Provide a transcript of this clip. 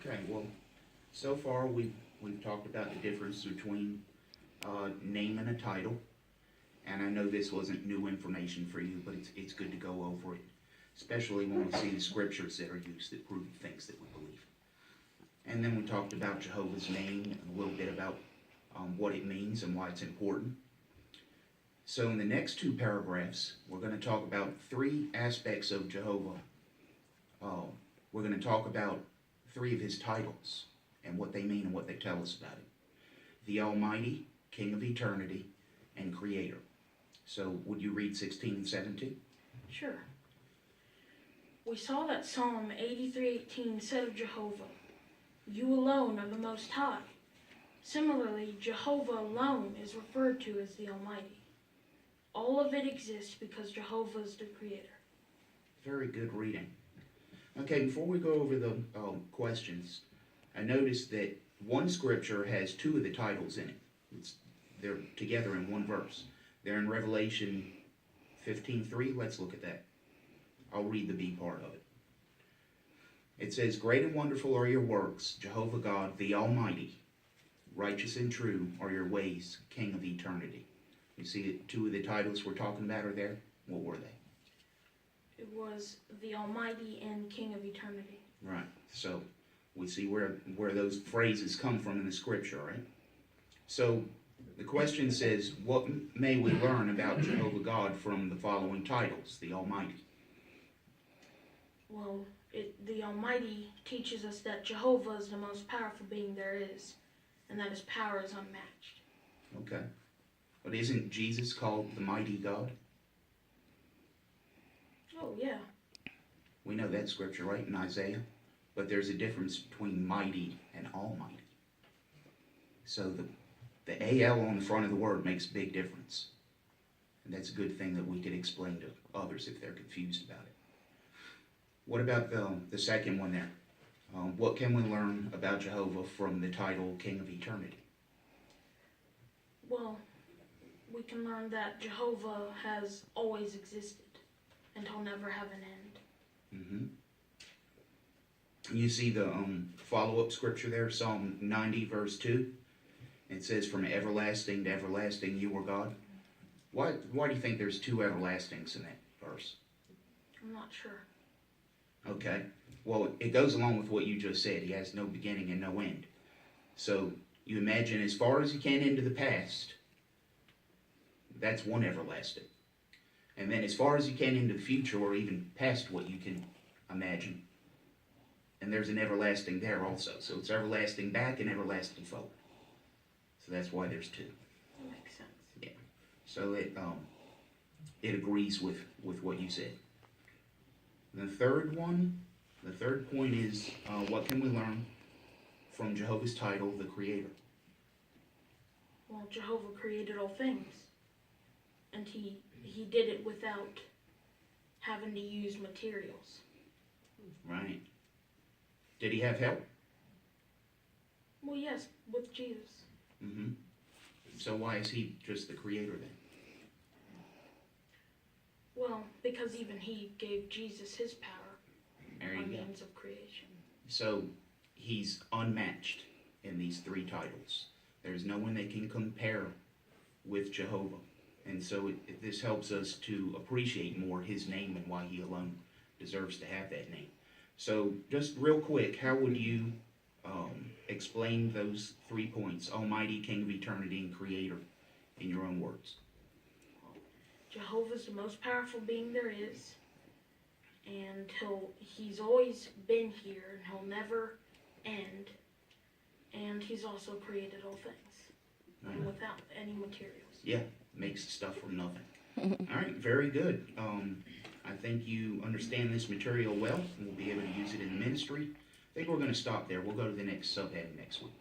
Okay, well, so far we've talked about the difference between name and a title, and I know this wasn't new information for you, but it's good to go over it, especially when we see the scriptures that are used that prove things that we believe. And then we talked about Jehovah's name and a little bit about what it means and why it's important. So in the next two paragraphs, we're going to talk about three aspects of Jehovah. We're going to talk about three of his titles and what they mean and what they tell us about it. The Almighty, King of Eternity, and Creator. So would you read 16 and 17? Sure. We saw that Psalm 83:18 said of Jehovah, "You alone are the Most High." Similarly, Jehovah alone is referred to as the Almighty. All of it exists because Jehovah is the Creator. Very good reading. Okay, before we go over the questions, I noticed that one scripture has two of the titles in it. They're together in one verse. They're in Revelation 15:3. Let's look at that. I'll read the B part of it. It says, "Great and wonderful are your works, Jehovah God, the Almighty. Righteous and true are your ways, King of eternity." You see that two of the titles we're talking about are there? What were they? It was the Almighty and King of Eternity. Right. So we see where those phrases come from in the scripture, right? So the question says, what may we learn about Jehovah God from the following titles, the Almighty? Well, the Almighty teaches us that Jehovah is the most powerful being there is, and that his power is unmatched. Okay. But isn't Jesus called the mighty God? Oh, yeah. We know that scripture, right, in Isaiah? But there's a difference between mighty and almighty. So the AL on the front of the word makes a big difference. And that's a good thing that we could explain to others if they're confused about it. What about the second one there? What can we learn about Jehovah from the title King of Eternity? Well, we can learn that Jehovah has always existed and he'll never have an end. Mm-hmm. You see the follow-up scripture there, Psalm 90, verse 2. It says, "From everlasting to everlasting you are God." Why do you think there's two everlastings in that verse? I'm not sure. Okay. Well, it goes along with what you just said. He has no beginning and no end. So you imagine as far as you can into the past, that's one everlasting. And then as far as you can into the future, or even past what you can imagine, and there's an everlasting there also. So it's everlasting back and everlasting forward. So that's why there's two. That makes sense. Yeah. So it agrees with what you said. The third point is, what can we learn from Jehovah's title, the Creator? Well, Jehovah created all things, and he did it without having to use materials. Right. Did he have help? Well, yes, with Jesus. Mm-hmm. So why is he just the Creator then? Well, because even he gave Jesus his power There you by go. means of creation. So he's unmatched in these three titles. There's no one that can compare with Jehovah. And so this helps us to appreciate more his name and why he alone deserves to have that name. So just real quick, how would you explain those 3 points, Almighty, King of Eternity, and Creator, in your own words? Jehovah's the most powerful being there is, and he's always been here, and he'll never end, and he's also created all things, and without any materials. Yeah, makes stuff from nothing. All right, very good. I think you understand this material well, and we'll be able to use it in the ministry. I think we're going to stop there. We'll go to the next subheading next week.